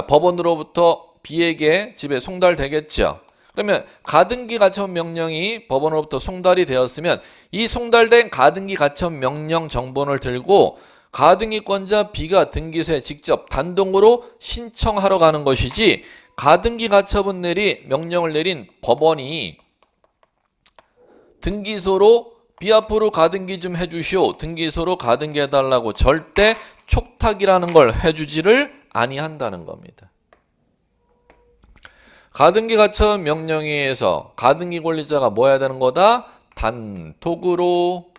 법원으로부터 B에게 집에 송달되겠죠. 그러면 가등기 가처분 명령이 법원으로부터 송달이 되었으면 이 송달된 가등기 가처분 명령 정본을 들고 가등기권자 B가 등기소에 직접 단독으로 신청하러 가는 것이지 가등기 가처분 명령을 내린 법원이 등기소로 B 앞으로 가등기 좀 해주시오. 등기소로 가등기 해달라고 절대 촉탁이라는 걸 해주지를 아니한다는 겁니다. 가등기 가처분 명령에 의해서 가등기 권리자가 뭐 해야 되는 거다? 단독으로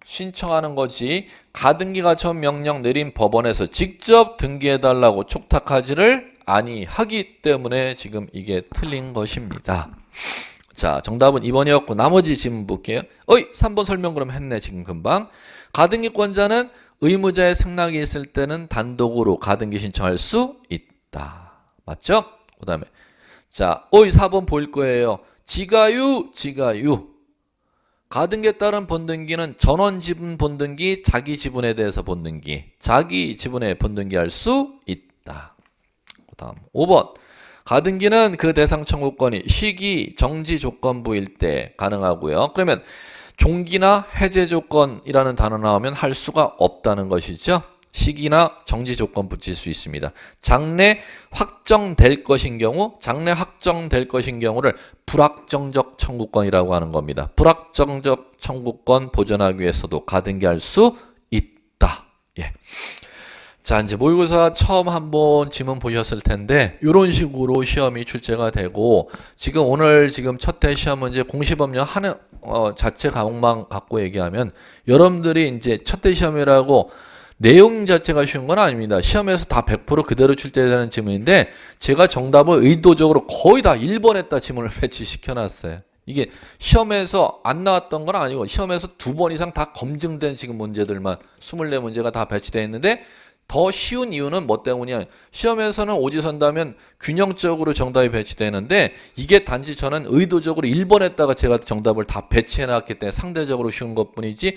신청하는 거지 가등기 가처분 명령 내린 법원에서 직접 등기해달라고 촉탁하지를 아니하기 때문에 지금 이게 틀린 것입니다. 자, 정답은 2번이었고 나머지 질문 볼게요. 3번 설명 그럼 했네 지금 금방. 가등기권자는 의무자의 승낙이 있을 때는 단독으로 가등기 신청할 수 있다. 맞죠? 그 다음에 자, 4번 보일 거예요. 지가유. 가등기에 따른 본등기는 전원 지분 본등기, 자기 지분에 대해서 본등기, 자기 지분에 본등기할 수 있다. 그 다음 5번 가등기는 그 대상 청구권이 시기, 정지 조건부일 때 가능하고요. 그러면 종기나 해제 조건이라는 단어 나오면 할 수가 없다는 것이죠. 시기나 정지 조건 붙일 수 있습니다. 장래 확정될 것인 경우를 불확정적 청구권이라고 하는 겁니다. 불확정적 청구권 보존하기 위해서도 가등기할 수 있다. 예. 자, 이제 모의고사 처음 한번 지문 보셨을 텐데 이런 식으로 시험이 출제가 되고 지금 오늘 첫 회 시험 문제 공시법령 하는 자체 과목만 갖고 얘기하면 여러분들이 이제 첫 회 시험이라고 내용 자체가 쉬운 건 아닙니다. 시험에서 다 100% 그대로 출제되는 지문인데 제가 정답을 의도적으로 거의 다 1번에다 지문을 배치시켜놨어요. 이게 시험에서 안 나왔던 건 아니고 시험에서 2번 이상 다 검증된 지금 문제들만 24문제가 다 배치되어 있는데 더 쉬운 이유는 뭐 때문이야? 시험에서는 오지선다면 균형적으로 정답이 배치되는데 이게 단지 저는 의도적으로 1번에다가 제가 정답을 다 배치해놨기 때문에 상대적으로 쉬운 것뿐이지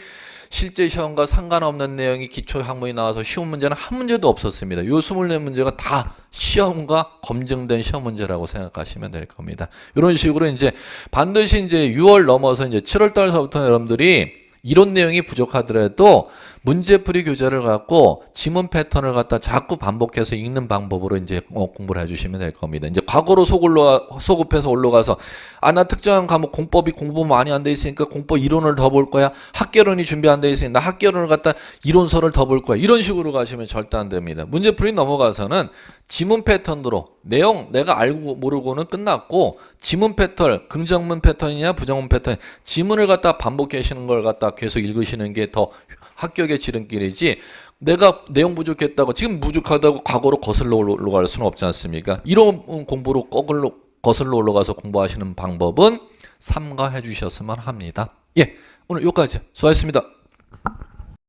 실제 시험과 상관없는 내용이 기초 학문이 나와서 쉬운 문제는 한 문제도 없었습니다. 요 24문제가 다 시험과 검증된 시험 문제라고 생각하시면 될 겁니다. 이런 식으로 이제 반드시 이제 6월 넘어서 이제 7월 달서부터 여러분들이 이론 내용이 부족하더라도 문제풀이 교재를 갖고 지문 패턴을 갖다 자꾸 반복해서 읽는 방법으로 이제 공부를 해주시면 될 겁니다. 이제 과거로 소급해서 올라가서 나 특정한 과목 공법이 공부 많이 안 돼 있으니까 공법 이론을 더 볼 거야. 학개론이 준비 안 돼 있으니까 나 학개론을 갖다 이론서를 더 볼 거야. 이런 식으로 가시면 절대 안 됩니다. 문제풀이 넘어가서는 지문 패턴으로 내용 내가 알고 모르고는 끝났고 지문 패턴 긍정문 패턴이냐 부정문 패턴 지문을 갖다 반복하시는 걸 갖다 계속 읽으시는 게 더 합격의 지름길이지 내가 내용 부족했다고 지금 부족하다고 과거로 거슬러 올라갈 수는 없지 않습니까? 이런 공부로 거슬러 올라가서 공부하시는 방법은 삼가해 주셨으면 합니다. 예, 오늘 여기까지 수고하셨습니다.